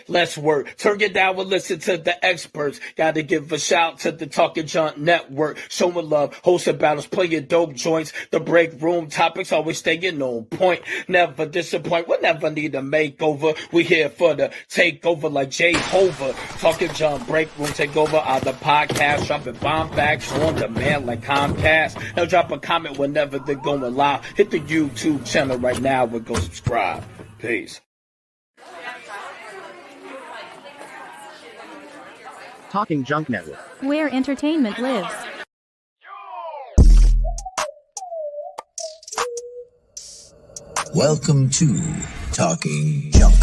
Let's work. Turn it down and listen to the experts. Gotta give a shout to the Talking Junk Network. Showing love, hosting battles, playing dope joints. The break room topics always staying on point. Never disappoint. We'll never need a makeover. We here for the takeover like Jehovah. Talking Junk break room takeover on the podcast. Dropping bomb facts on demand like Comcast. Now drop a comment whenever they're going live. Hit the YouTube channel right now and go subscribe. Peace. Talking Junk Network, where entertainment lives. Welcome to Talking Junk.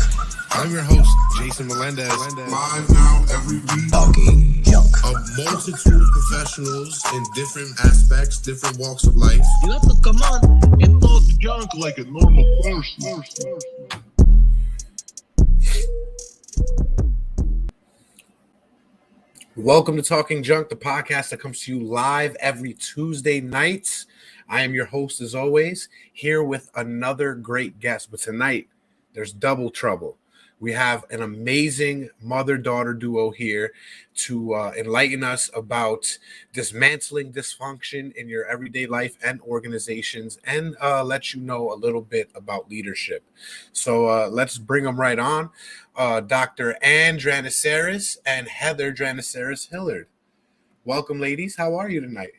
I'm your host, Jason Melendez. Live now every week. Talking Junk. A multitude of professionals in different aspects, different walks of life. You have to come on and talk junk like a normal person. Welcome to Talking Junk, the podcast that comes to you live every Tuesday night. I am your host, as always, here with another great guest. But tonight, there's double trouble. We have an amazing mother-daughter duo here to enlighten us about dismantling dysfunction in your everyday life and organizations, and let you know a little bit about leadership. So let's bring them right on. Dr. Ann Dranitsaris and Heather Dranitsaris-Hilliard. Welcome, ladies. How are you tonight?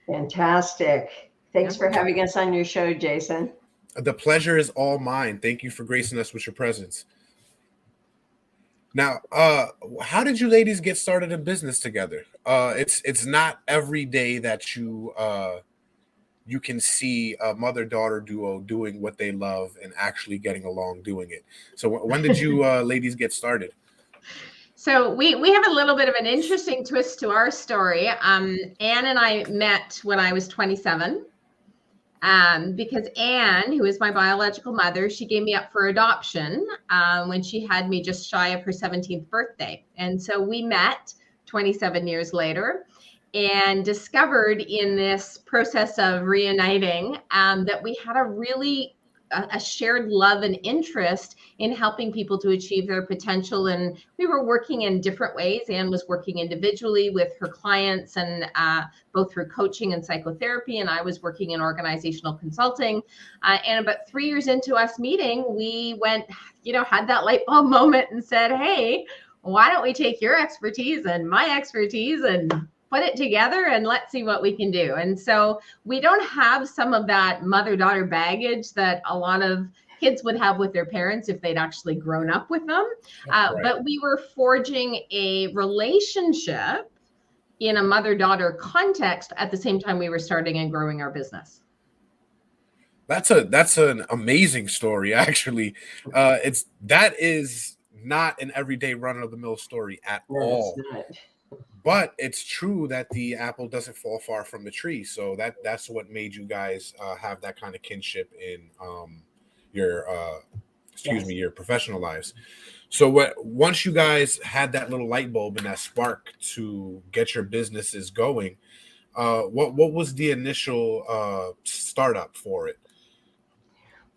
Fantastic. Thanks for having us on your show, Jason. The pleasure is all mine. Thank you for gracing us with your presence. Now, how did you ladies get started in business together? It's not every day that you can see a mother-daughter duo doing what they love and actually getting along doing it. So when did you ladies get started? So we have a little bit of an interesting twist to our story. Anne and I met when I was 27. Because Anne, who is my biological mother, she gave me up for adoption when she had me just shy of her 17th birthday. And so we met 27 years later and discovered in this process of reuniting that we had a shared love and interest in helping people to achieve their potential. And we were working in different ways. Anne was working individually with her clients and both through coaching and psychotherapy. And I was working in organizational consulting. And about 3 years into us meeting, we went, had that light bulb moment and said, hey, why don't we take your expertise and my expertise and put it together and let's see what we can do. And so we don't have some of that mother-daughter baggage that a lot of kids would have with their parents if they'd actually grown up with them. Right. But we were forging a relationship in a mother-daughter context at the same time we were starting and growing our business. That's an amazing story, actually. That is not an everyday run-of-the-mill story at all. But it's true that the apple doesn't fall far from the tree. So that's what made you guys have that kind of kinship in your professional lives. So once you guys had that little light bulb and that spark to get your businesses going, what was the initial startup for it?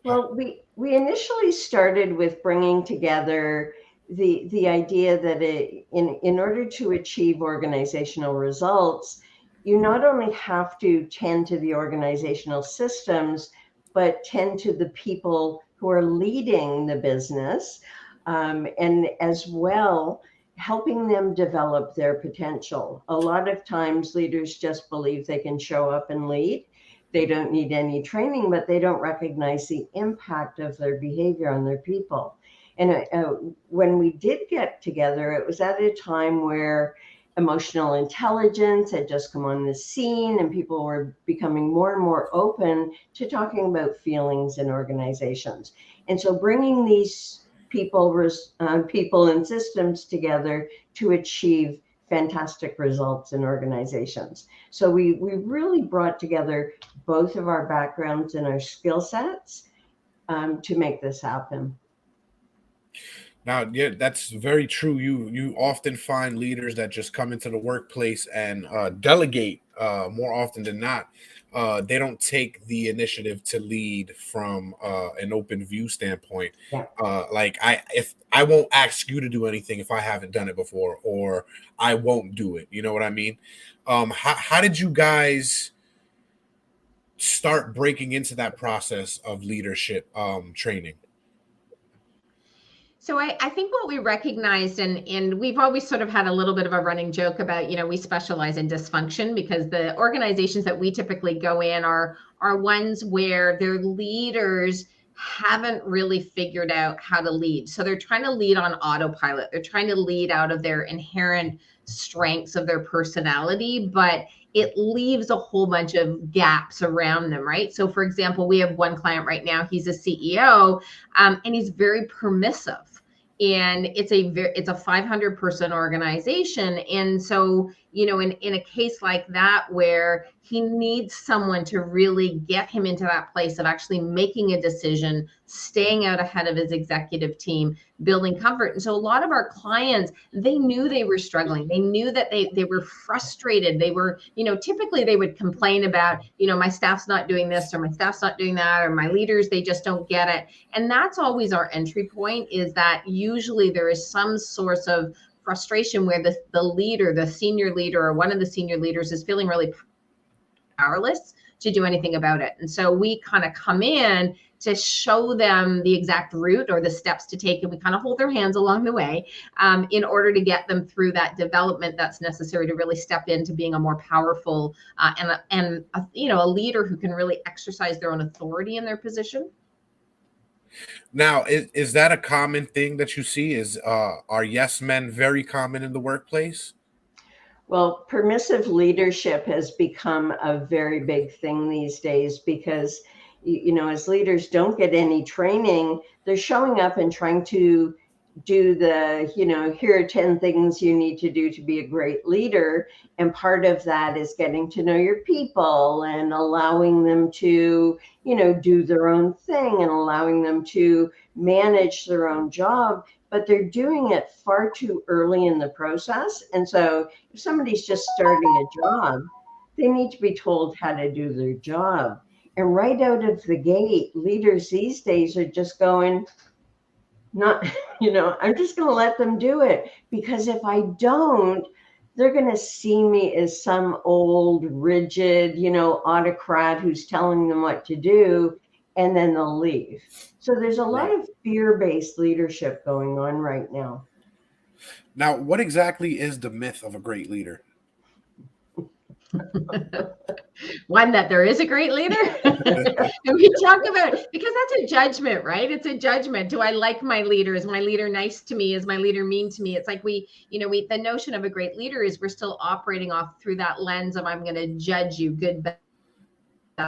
Well, we initially started with bringing together the idea that in order to achieve organizational results, you not only have to tend to the organizational systems, but tend to the people who are leading the business, and as well helping them develop their potential. A lot of times leaders just believe they can show up and lead. They don't need any training, but they don't recognize the impact of their behavior on their people. And when we did get together, it was at a time where emotional intelligence had just come on the scene and people were becoming more and more open to talking about feelings in organizations. And so bringing these people and systems together to achieve fantastic results in organizations. So we really brought together both of our backgrounds and our skill sets to make this happen. Now, yeah, that's very true. You often find leaders that just come into the workplace and delegate more often than not. They don't take the initiative to lead from an open view standpoint. Yeah. Like if I won't ask you to do anything if I haven't done it before, or I won't do it. You know what I mean? How did you guys start breaking into that process of leadership training? So I think what we recognized, and we've always sort of had a little bit of a running joke about, we specialize in dysfunction, because the organizations that we typically go in are ones where their leaders haven't really figured out how to lead. So they're trying to lead on autopilot. They're trying to lead out of their inherent strengths of their personality, but it leaves a whole bunch of gaps around them, right? So for example, we have one client right now, he's a CEO, and he's very permissive. And it's a 500 person organization. And so, in a case like that, where he needs someone to really get him into that place of actually making a decision, staying out ahead of his executive team, building comfort. And so a lot of our clients, they knew they were struggling. They knew that they were frustrated. They were, typically they would complain about, my staff's not doing this, or my staff's not doing that, or my leaders, they just don't get it. And that's always our entry point, is that usually there is some source of frustration where the leader, the senior leader, or one of the senior leaders is feeling really powerless to do anything about it. And so we kind of come in to show them the exact route or the steps to take, and we kind of hold their hands along the way in order to get them through that development that's necessary to really step into being a more powerful and a leader who can really exercise their own authority in their position. Now, is that a common thing that you see? Are yes men very common in the workplace? Well, permissive leadership has become a very big thing these days, because, as leaders don't get any training, they're showing up and trying to do the, here are 10 things you need to do to be a great leader. And part of that is getting to know your people and allowing them to, do their own thing and allowing them to manage their own job. But they're doing it far too early in the process. And so if somebody's just starting a job, they need to be told how to do their job. And right out of the gate, leaders these days are just going, I'm just going to let them do it, because if I don't, they're going to see me as some old, rigid, autocrat who's telling them what to do, and then they'll leave. So there's a lot of fear-based leadership going on right now. Now, what exactly is the myth of a great leader? One, that there is a great leader. And we talk about, because that's a judgment, right? It's a judgment. Do I like my leader? Is my leader nice to me? Is my leader mean to me? It's like the notion of a great leader is we're still operating off through that lens of, I'm going to judge you, good, bad,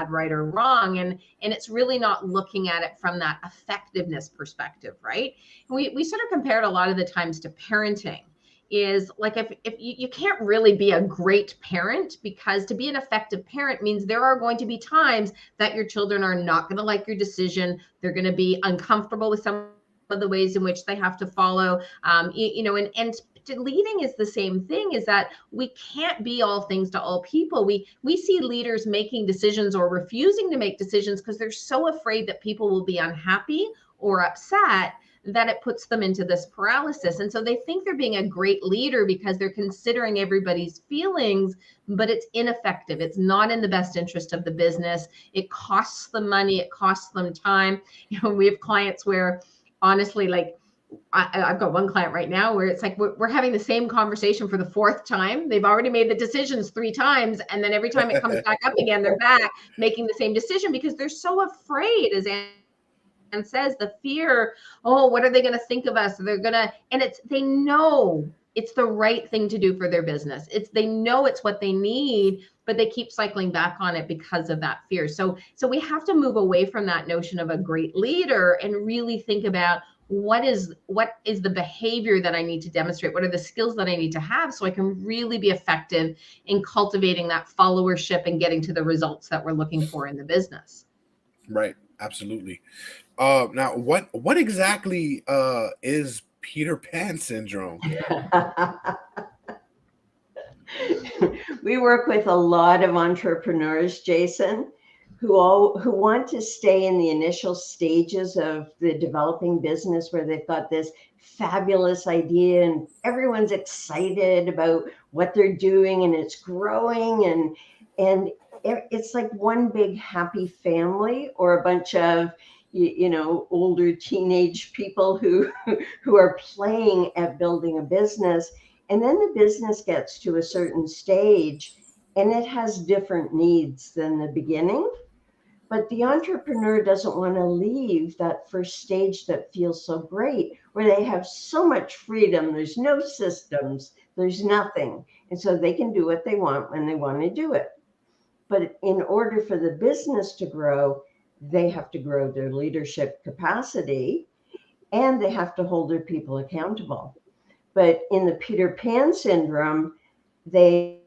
right, or wrong. And it's really not looking at it from that effectiveness perspective, right? We sort of compare it a lot of the times to parenting. Is like, if you can't really be a great parent, because to be an effective parent means there are going to be times that your children are not going to like your decision. They're going to be uncomfortable with some of the ways in which they have to follow, and leading is the same thing, is that we can't be all things to all people. We see leaders making decisions or refusing to make decisions because they're so afraid that people will be unhappy or upset, that it puts them into this paralysis. And so they think they're being a great leader because they're considering everybody's feelings, but it's ineffective. It's not in the best interest of the business. It costs them money. It costs them time. We have clients where, honestly, like I've got one client right now where it's like we're having the same conversation for the fourth time. They've already made the decisions 3 times. And then every time it comes back up again, they're back making the same decision because they're so afraid, as and says, the fear, what are they going to think of us? They know it's the right thing to do for their business. They know it's what they need, but they keep cycling back on it because of that fear. So we have to move away from that notion of a great leader and really think about what is the behavior that I need to demonstrate? What are the skills that I need to have so I can really be effective in cultivating that followership and getting to the results that we're looking for in the business? Right. Absolutely. Now, what exactly is Peter Pan syndrome? We work with a lot of entrepreneurs, Jason, who want to stay in the initial stages of the developing business where they've got this fabulous idea and everyone's excited about what they're doing and it's growing and it's like one big happy family or a bunch of older teenage people who are playing at building a business. And then the business gets to a certain stage and it has different needs than the beginning. But the entrepreneur doesn't want to leave that first stage that feels so great, where they have so much freedom. There's no systems, there's nothing. And so they can do what they want when they want to do it. But in order for the business to grow, they have to grow their leadership capacity and they have to hold their people accountable. But in the Peter Pan syndrome, they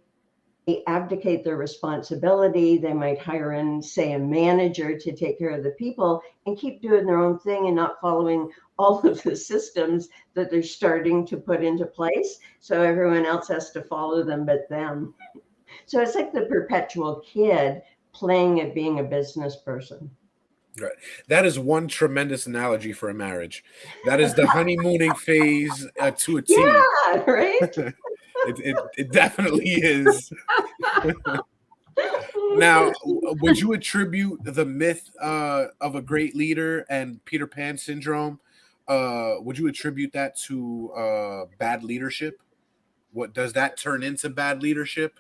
abdicate their responsibility. They might hire in, say, a manager to take care of the people and keep doing their own thing and not following all of the systems that they're starting to put into place. So everyone else has to follow them but them. So it's like the perpetual kid playing at being a business person. Right. That is one tremendous analogy for a marriage. That is the honeymooning phase to a T. Yeah, right? It definitely is. Now, would you attribute the myth of a great leader and Peter Pan syndrome? Would you attribute that to bad leadership? What does that turn into bad leadership?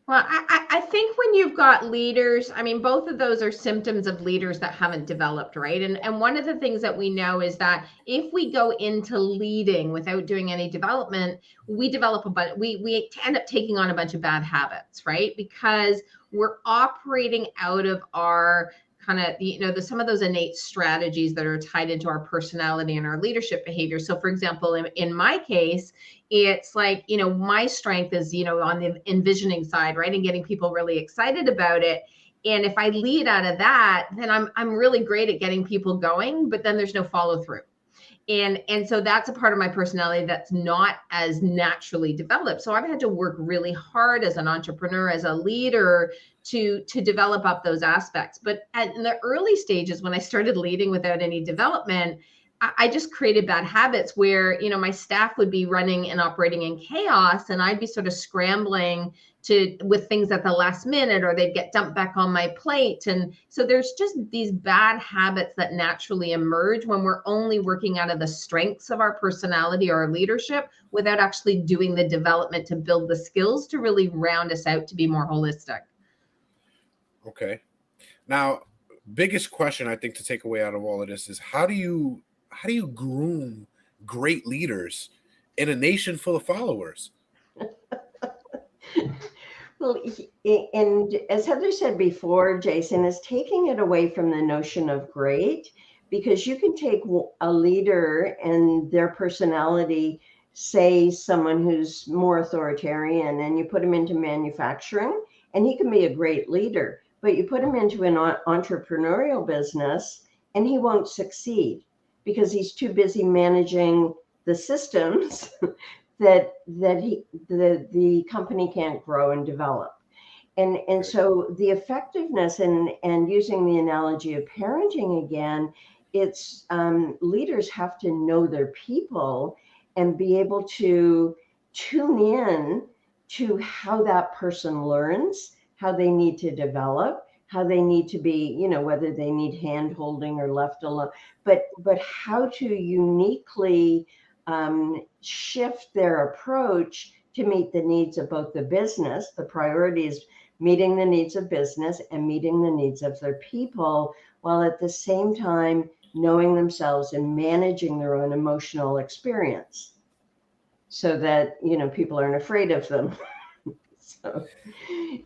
Well, I think when you've got leaders, I mean, both of those are symptoms of leaders that haven't developed, right? And one of the things that we know is that if we go into leading without doing any development, we develop we end up taking on a bunch of bad habits, right? Because we're operating out of our kind of, some of those innate strategies that are tied into our personality and our leadership behavior. So for example, in my case, it's like, my strength is, on the envisioning side, right? And getting people really excited about it. And if I lead out of that, then I'm really great at getting people going, but then there's no follow through. And so that's a part of my personality that's not as naturally developed. So I've had to work really hard as an entrepreneur, as a leader to develop up those aspects. But in the early stages, when I started leading without any development, I just created bad habits where, my staff would be running and operating in chaos and I'd be sort of scrambling with things at the last minute, or they'd get dumped back on my plate. And so there's just these bad habits that naturally emerge when we're only working out of the strengths of our personality or our leadership without actually doing the development to build the skills to really round us out to be more holistic. Okay. Now, biggest question I think to take away out of all of this is how do you groom great leaders in a nation full of followers? Well, and as Heather said before, Jason, is taking it away from the notion of great, because you can take a leader and their personality, say someone who's more authoritarian, and you put him into manufacturing and he can be a great leader, but you put him into an entrepreneurial business and he won't succeed because he's too busy managing the systems that the company can't grow and develop. And so the effectiveness and using the analogy of parenting again, it's leaders have to know their people and be able to tune in to how that person learns, how they need to develop, how they need to be, whether they need hand holding or left alone, but how to uniquely shift their approach to meet the needs of both the business. The priority is meeting the needs of business and meeting the needs of their people, while at the same time knowing themselves and managing their own emotional experience so that, people aren't afraid of them. So,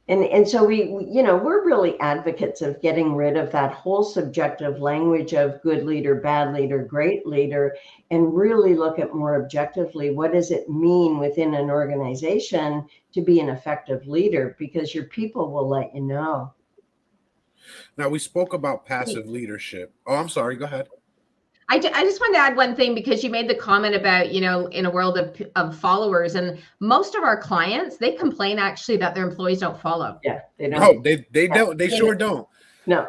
and so we're really advocates of getting rid of that whole subjective language of good leader, bad leader, great leader, and really look at more objectively, what does it mean within an organization to be an effective leader? Because your people will let you know. Now, we spoke about passive leadership. Oh, I'm sorry. Go ahead. I just wanted to add one thing, because you made the comment about, you know, in a world of followers, and most of our clients, they complain actually that their employees don't follow. Yeah, they don't. No, they don't. They sure don't. No.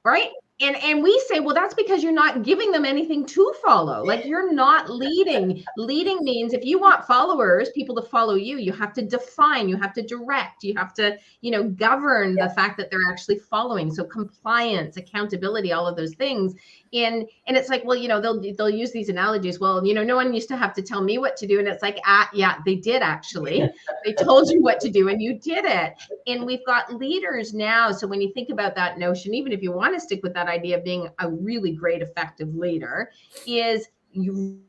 Right. And we say, well, that's because you're not giving them anything to follow. Like, you're not leading. Leading means if you want followers, people to follow you, you have to define, you have to direct, you have to, you know, govern the fact that they're actually following. So compliance, accountability, all of those things. And it's like, well, you know, they'll use these analogies. Well, you know, no one used to have to tell me what to do. And it's like, yeah, they did actually. They told you what to do and you did it. And we've got leaders now. So when you think about that notion, even if you want to stick with that idea of being a really great, effective leader, is you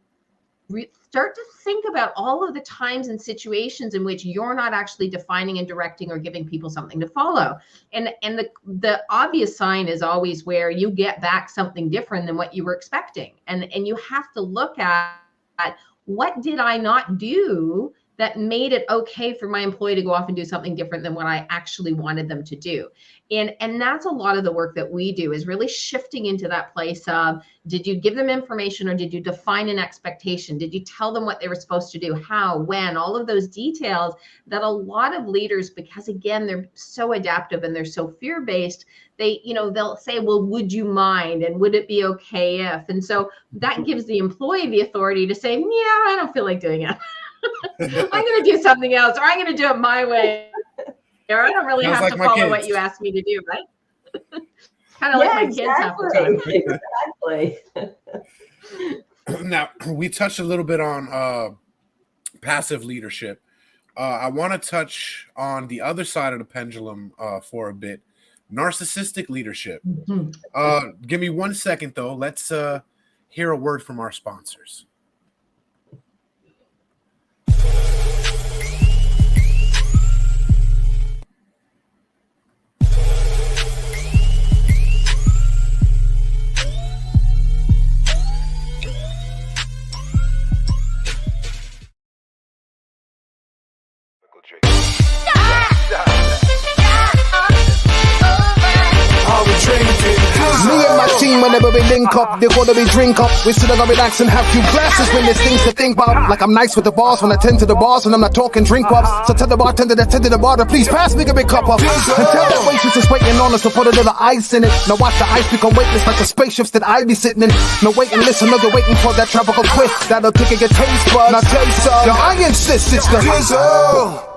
start to think about all of the times and situations in which you're not actually defining and directing or giving people something to follow. And the obvious sign is always where you get back something different than what you were expecting. And you have to look at what did I not do that made it okay for my employee to go off and do something different than what I actually wanted them to do. And that's a lot of the work that we do, is really shifting into that place of, did you give them information, or did you define an expectation? Did you tell them what they were supposed to do, how, when, all of those details that a lot of leaders, because again, they're so adaptive and they're so fear-based, they, you know, they'll say, well, would you mind? And would it be okay if? And so that gives the employee the authority to say, yeah, I don't feel like doing it. I'm going to do something else, or I'm going to do it my way, or I don't really have to follow what you asked me to do, right? Kind of like my kids half the time. Exactly. Now, we touched a little bit on passive leadership. I want to touch on the other side of the pendulum for a bit, narcissistic leadership. Give me 1 second, though. Let's hear a word from our sponsors. Me and my team, whenever we link up, they're gonna be drink up. We still gonna relax and have few glasses when there's things to think about. Like I'm nice with the boss when I tend to the bars, and I'm not talking drink ups. So tell the bartender that tended the bar to please pass me a big cup up. And tell that waitress is waiting on us to put a little ice in it. Now watch the ice become weightless like the spaceships that I be sitting in. No wait and listen, no, they're waiting for that tropical twist that'll tickle your taste buds. Now tell you something, yo, I insist it's the drizzle.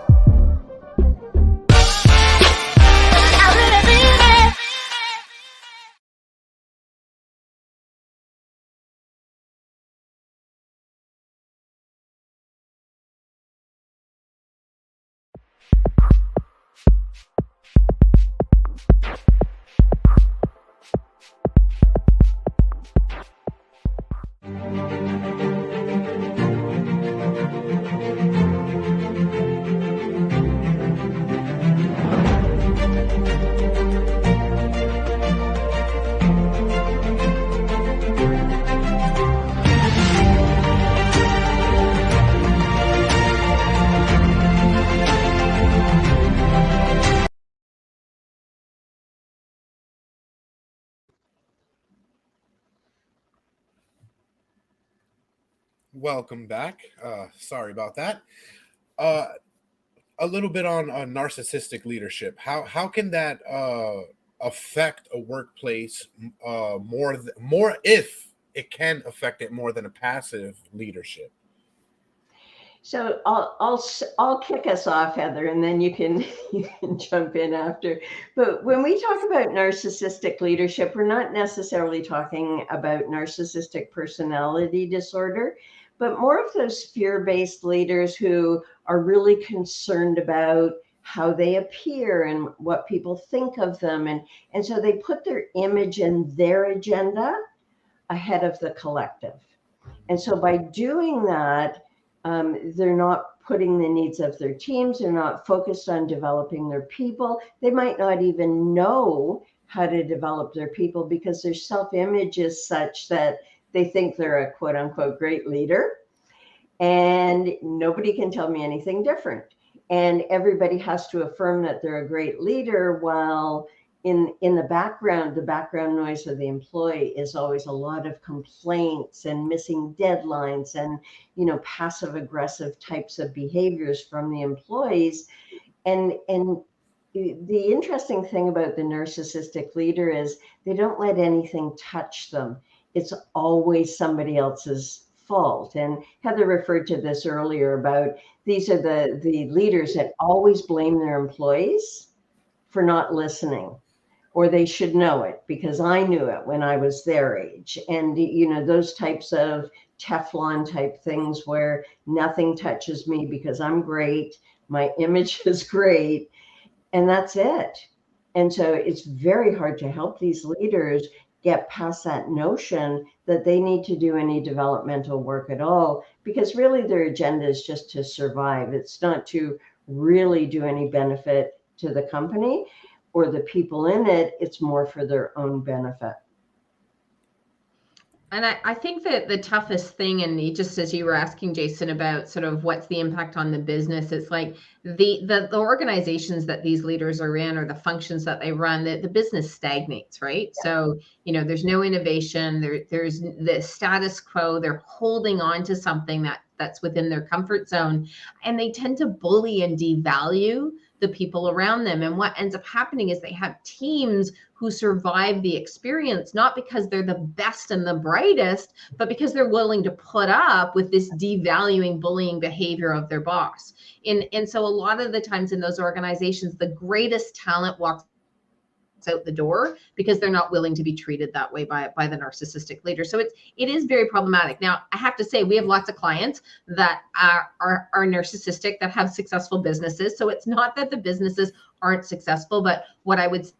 Welcome back. Sorry about that. A little bit on narcissistic leadership. How can that affect a workplace more if it can affect it more than a passive leadership? So I'll kick us off, Heather, and then you can jump in after. But when we talk about narcissistic leadership, we're not necessarily talking about narcissistic personality disorder, but more of those fear-based leaders who are really concerned about how they appear and what people think of them. And so they put their image and their agenda ahead of the collective. And so by doing that, they're not putting the needs of their teams. They're not focused on developing their people. They might not even know how to develop their people because their self-image is such that they think they're a quote unquote great leader, and nobody can tell me anything different. And everybody has to affirm that they're a great leader while in the background noise of the employee is always a lot of complaints and missing deadlines and, passive aggressive types of behaviors from the employees. And the interesting thing about the narcissistic leader is they don't let anything touch them. It's always somebody else's fault. And Heather referred to this earlier about these are the leaders that always blame their employees for not listening, or they should know it because I knew it when I was their age. And, those types of Teflon type things where nothing touches me because I'm great, my image is great, and that's it. And so it's very hard to help these leaders get past that notion that they need to do any developmental work at all, because really their agenda is just to survive. It's not to really do any benefit to the company or the people in it. It's more for their own benefit. And I think that the toughest thing, and just as you were asking Jason about sort of what's the impact on the business, it's like the organizations that these leaders are in or the functions that they run, the business stagnates, right? Yeah. So, there's no innovation, there's the status quo, they're holding on to something that's within their comfort zone, and they tend to bully and devalue the people around them. And what ends up happening is they have teams who survive the experience, not because they're the best and the brightest, but because they're willing to put up with this devaluing, bullying behavior of their boss. And so a lot of the times in those organizations, the greatest talent walks out the door because they're not willing to be treated that way by the narcissistic leader. So it is very problematic. Now, I have to say, we have lots of clients that are narcissistic, that have successful businesses. So it's not that the businesses aren't successful, but what I would say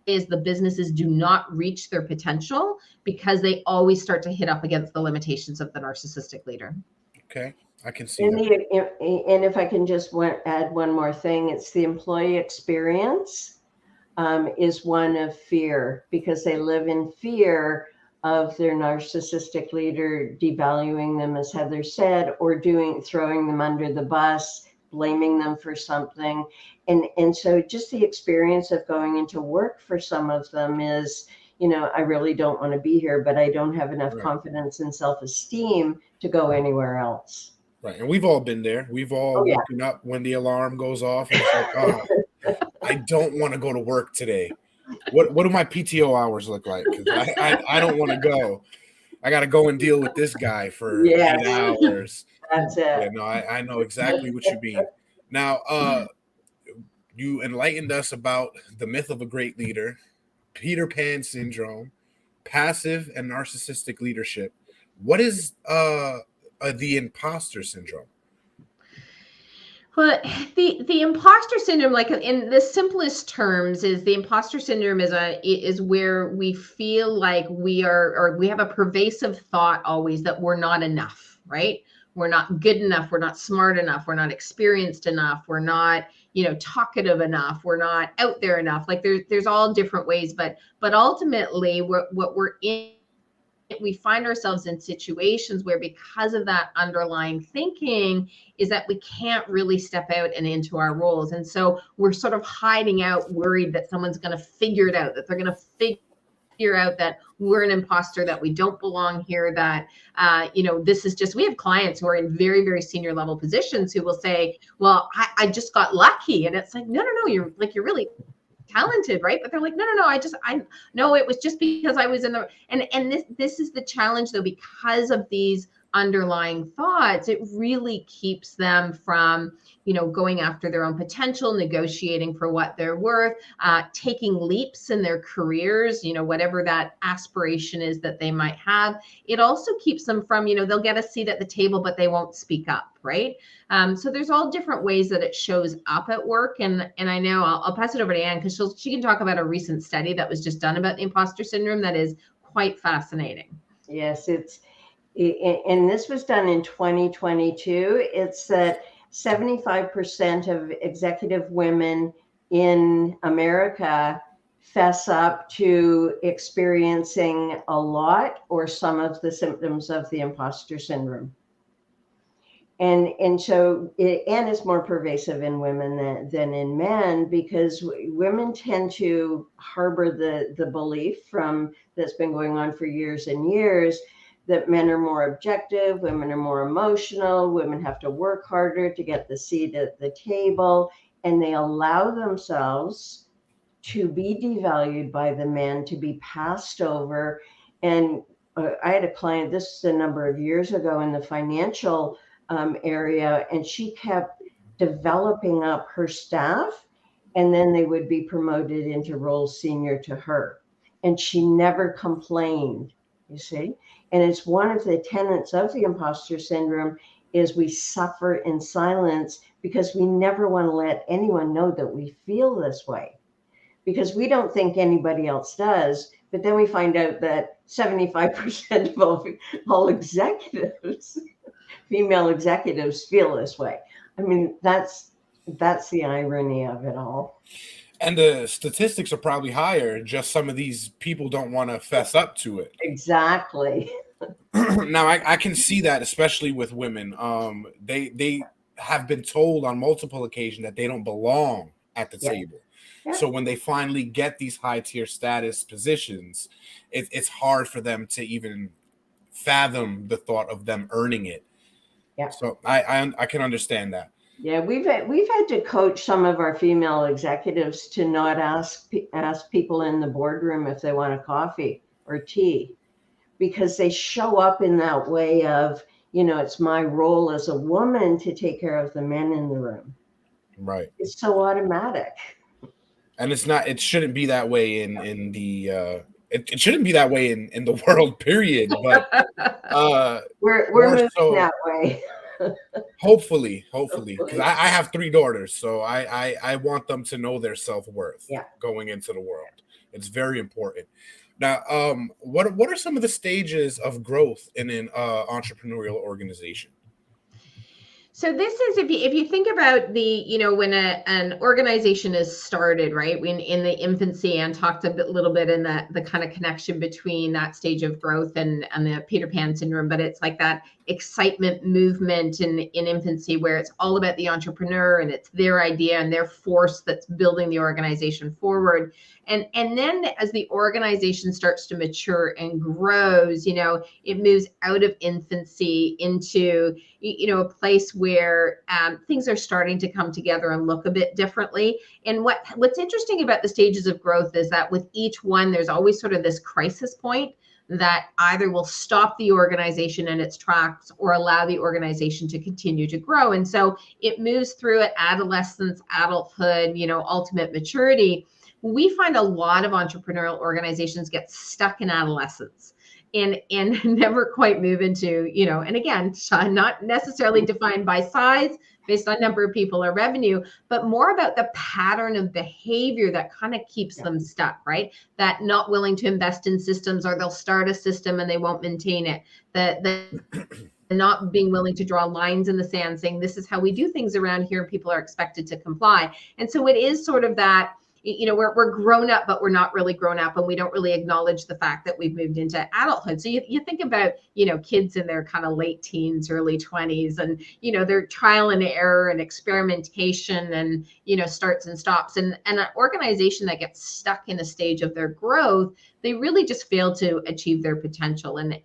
is the businesses do not reach their potential because they always start to hit up against the limitations of the narcissistic leader. Okay, I can see that. And if I can just add one more thing, it's the employee experience is one of fear, because they live in fear of their narcissistic leader devaluing them, as Heather said, or throwing them under the bus, blaming them for something. And so just the experience of going into work for some of them is, I really don't want to be here, but I don't have enough confidence and self-esteem to go anywhere else. Right. And we've all been there. We've all woken up when the alarm goes off and it's like, oh, I don't want to go to work today. What do my PTO hours look like? Because I don't want to go. I got to go and deal with this guy for 8 hours. That's it. Yeah, no, I know exactly what you mean. Now, you enlightened us about the myth of a great leader, Peter Pan syndrome, passive and narcissistic leadership. What is the imposter syndrome? Well, the imposter syndrome, like in the simplest terms, is the imposter syndrome is where we feel like we are, or we have a pervasive thought always that we're not enough, right? We're not good enough. We're not smart enough. We're not experienced enough. We're not, talkative enough. We're not out there enough. Like there's all different ways, but ultimately what we're in, we find ourselves in situations where, because of that underlying thinking, is that we can't really step out and into our roles. And so we're sort of hiding out, worried that someone's going to figure it out, that they're going to figure out that we're an imposter, that we don't belong here, that, this is just, we have clients who are in very, very senior level positions who will say, well, I just got lucky. And it's like, no, you're really talented, right? But they're like, no, I know it was just because I was in the, and this is the challenge though, because of these underlying thoughts, it really keeps them from, going after their own potential, negotiating for what they're worth, taking leaps in their careers, whatever that aspiration is that they might have. It also keeps them from, they'll get a seat at the table, but they won't speak up, right? So there's all different ways that it shows up at work. And I know I'll pass it over to Anne because she can talk about a recent study that was just done about the imposter syndrome that is quite fascinating. Yes, and this was done in 2022. It's that 75% of executive women in America fess up to experiencing a lot or some of the symptoms of the imposter syndrome. And so and it's more pervasive in women than in men, because women tend to harbor the belief from that's been going on for years and years that men are more objective, women are more emotional, women have to work harder to get the seat at the table, and they allow themselves to be devalued by the men, to be passed over. And I had a client, this is a number of years ago, in the financial area, and she kept developing up her staff, and then they would be promoted into roles senior to her. And she never complained, you see? And it's one of the tenets of the imposter syndrome is we suffer in silence because we never want to let anyone know that we feel this way, because we don't think anybody else does. But then we find out that 75% of all executives, female executives, feel this way. I mean, that's the irony of it all. And the statistics are probably higher. Just some of these people don't want to fess up to it. Exactly. Now, I can see that, especially with women. They have been told on multiple occasions that they don't belong at the table. Yeah. So when they finally get these high tier status positions, it's hard for them to even fathom the thought of them earning it. Yeah. So I can understand that. Yeah, we've had to coach some of our female executives to not ask people in the boardroom if they want a coffee or tea, because they show up in that way of, it's my role as a woman to take care of the men in the room. Right. It's so automatic. And it's not. It shouldn't be that way in the. It shouldn't be that way in the world. Period. But we're moving that way. Hopefully, because I have 3 daughters, so I want them to know their self-worth going into the world. It's very important. Now, what are some of the stages of growth in an entrepreneurial organization? So this is, if you think about when an organization is started, right? When in the infancy, and talked a little bit in the kind of connection between that stage of growth and the Peter Pan syndrome, but it's like that excitement movement in infancy where it's all about the entrepreneur and it's their idea and their force that's building the organization forward. And then as the organization starts to mature and grows, it moves out of infancy into, a place where things are starting to come together and look a bit differently. And what's interesting about the stages of growth is that with each one, there's always sort of this crisis point that either will stop the organization in its tracks or allow the organization to continue to grow. And so it moves through adolescence, adulthood, ultimate maturity. We find a lot of entrepreneurial organizations get stuck in adolescence and never quite move into, and again, not necessarily defined by size based on number of people or revenue, but more about the pattern of behavior that kind of keeps them stuck, right? That not willing to invest in systems, or they'll start a system and they won't maintain it. The not being willing to draw lines in the sand saying, this is how we do things around here, and people are expected to comply. And so it is sort of that, we're grown up, but we're not really grown up, and we don't really acknowledge the fact that we've moved into adulthood. So you think about, kids in their kind of late teens, early 20s, and, their trial and error and experimentation and, starts and stops. And an organization that gets stuck in a stage of their growth, they really just fail to achieve their potential. And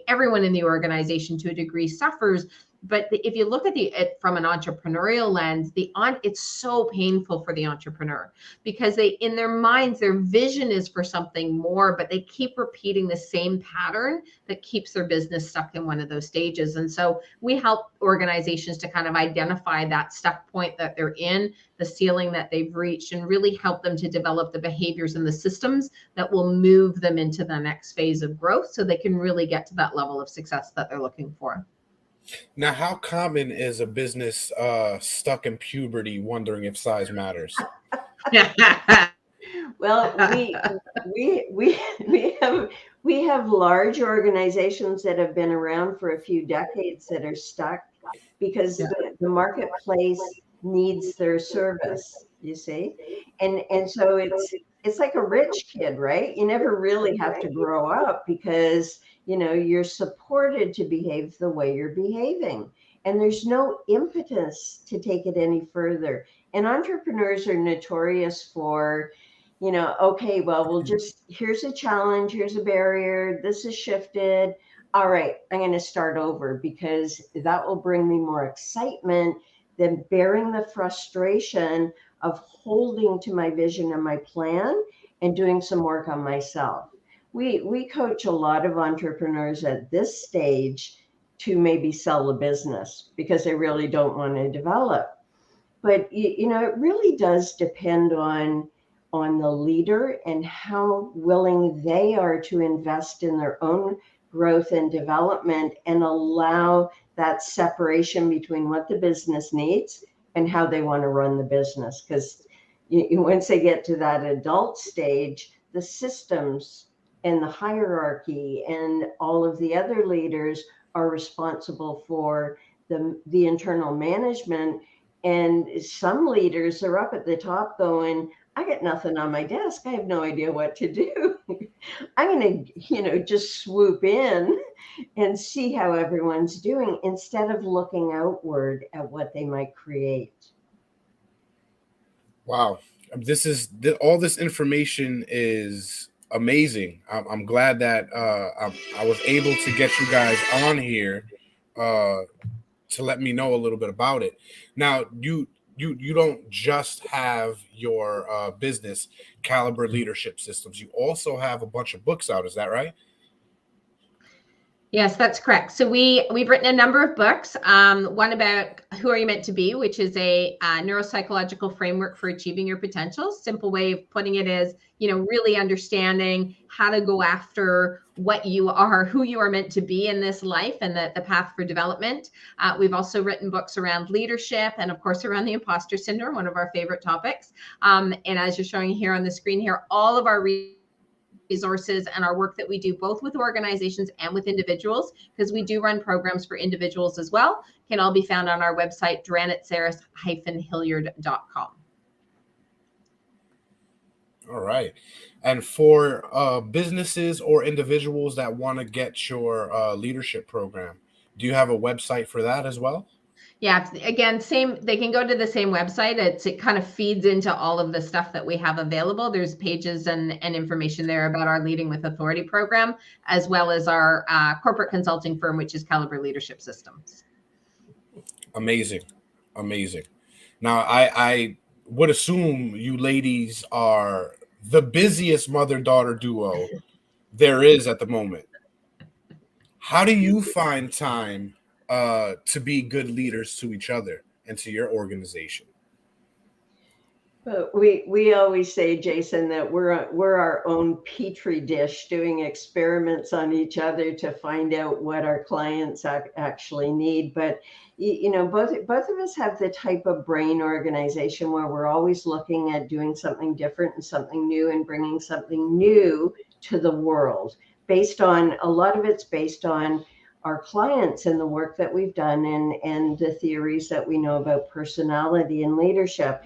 everyone in the organization to a degree suffers. But if you look at it from an entrepreneurial lens, it's so painful for the entrepreneur, because in their minds, their vision is for something more, but they keep repeating the same pattern that keeps their business stuck in one of those stages. And so we help organizations to kind of identify that stuck point that they're in, the ceiling that they've reached, and really help them to develop the behaviors and the systems that will move them into the next phase of growth so they can really get to that level of success that they're looking for. Now, how common is a business stuck in puberty wondering if size matters? Well, we have large organizations that have been around for a few decades that are stuck because the marketplace needs their service, you see? And so it's like a rich kid, right? You never really have to grow up because you're supported to behave the way you're behaving. and there's no impetus to take it any further. And entrepreneurs are notorious for, okay, well, here's a challenge, here's a barrier, this is shifted. All right, I'm going to start over because that will bring me more excitement than bearing the frustration of holding to my vision and my plan and doing some work on myself. We coach a lot of entrepreneurs at this stage to maybe sell the business because they really don't want to develop. But it really does depend on the leader and how willing they are to invest in their own growth and development and allow that separation between what the business needs and how they want to run the business. Because once they get to that adult stage, the systems and the hierarchy and all of the other leaders are responsible for the internal management. And some leaders are up at the top going, I got nothing on my desk. I have no idea what to do. I'm going to, just swoop in and see how everyone's doing instead of looking outward at what they might create. Wow. All this information is amazing. I'm glad that I was able to get you guys on here to let me know a little bit about it. Now, you don't just have your business, Caliber Leadership Systems. You also have a bunch of books out. Is that right? Yes, that's correct. So we've written a number of books. One about Who Are You Meant to Be, which is a neuropsychological framework for achieving your potential. Simple way of putting it is, really understanding how to go after what you are, who you are meant to be in this life, and the path for development. We've also written books around leadership and, of course, around the imposter syndrome, one of our favorite topics. And as you're showing here on the screen here, all of our resources and our work that we do both with organizations and with individuals, because we do run programs for individuals as well, can all be found on our website, Dranitsaris-Hilliard.com. All right. And for businesses or individuals that want to get your leadership program, do you have a website for that as well? Yeah, again, they can go to the same website. It kind of feeds into all of the stuff that we have available. There's pages and information there about our Leading with Authority program, as well as our corporate consulting firm, which is Caliber Leadership Systems. Amazing. Now, I would assume you ladies are the busiest mother-daughter duo there is at the moment. How do you find time to be good leaders to each other and to your organization? But we always say, Jason, that we're our own petri dish doing experiments on each other to find out what our clients actually need. But both of us have the type of brain organization where we're always looking at doing something different and something new and bringing something new to the world. A lot of it's based on our clients and the work that we've done and the theories that we know about personality and leadership.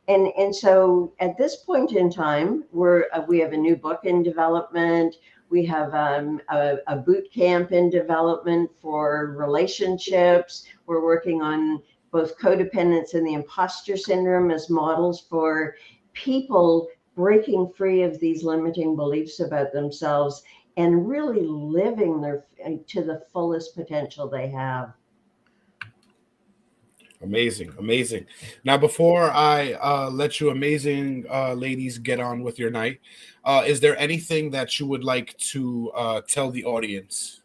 And so at this point in time, we have a new book in development. We have a boot camp in development for relationships. We're working on both codependence and the imposter syndrome as models for people breaking free of these limiting beliefs about themselves and really living to the fullest potential they have. Amazing. Now, before I let you amazing ladies get on with your night, is there anything that you would like to tell the audience?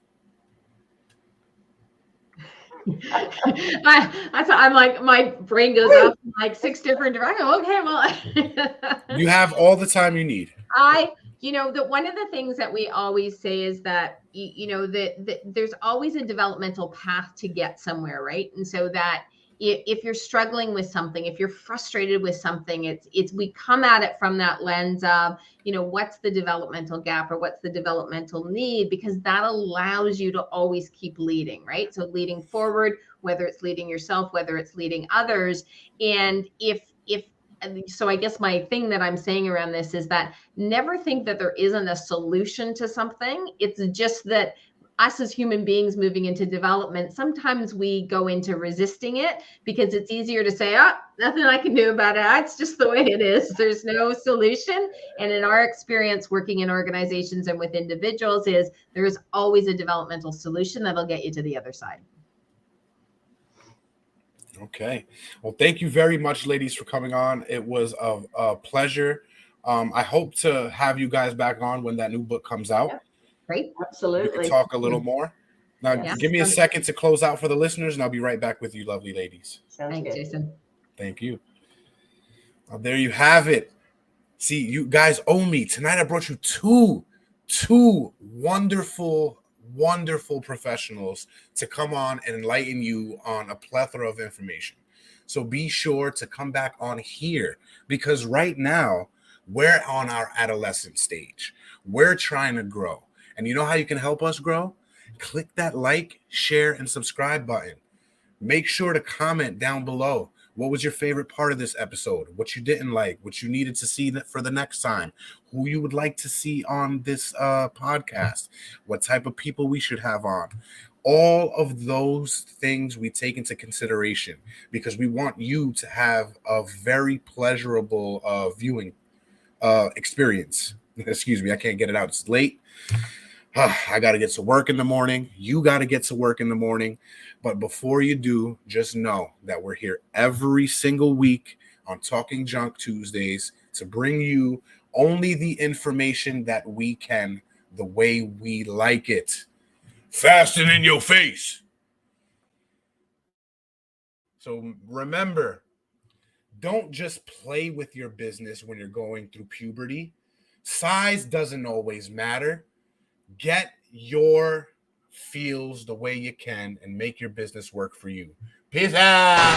I'm like, my brain goes off in like 6 different directions. Okay, well. You have all the time you need. One of the things that we always say is that, there's always a developmental path to get somewhere, right? And so that if you're struggling with something, if you're frustrated with something, we come at it from that lens of, what's the developmental gap or what's the developmental need, because that allows you to always keep leading, right? So leading forward, whether it's leading yourself, whether it's leading others. And so I guess my thing that I'm saying around this is that never think that there isn't a solution to something. It's just that us as human beings moving into development, sometimes we go into resisting it because it's easier to say, oh, nothing I can do about it. It's just the way it is. There's no solution. And in our experience working in organizations and with individuals is there's always a developmental solution that'll get you to the other side. Okay. Well, thank you very much, ladies, for coming on. It was a pleasure. I hope to have you guys back on when that new book comes out. Yeah. Great. Absolutely. We can talk a little more. Now, Yeah. give me a second to close out for the listeners, and I'll be right back with you, lovely ladies. Sounds Thanks, good. Jason. Thank you. Well, there you have it. See, you guys owe me. Tonight I brought you two wonderful professionals to come on and enlighten you on a plethora of information. So be sure to come back on here, because right now we're on our adolescent stage. We're trying to grow. And you know how you can help us grow? Click that like, share, and subscribe button. Make sure to comment down below. What was your favorite part of this episode? What you didn't like? What you needed to see for the next time? Who you would like to see on this podcast? What type of people we should have on? All of those things we take into consideration because we want you to have a very pleasurable viewing experience. Excuse me, I can't get it out. It's late. I got to get to work in the morning. You got to get to work in the morning. But before you do, just know that we're here every single week on Talking Junk Tuesdays to bring you only the information that we can, the way we like it. Fast and in your face. So remember, don't just play with your business when you're going through puberty. Size doesn't always matter. Get your feels the way you can and make your business work for you. Peace out.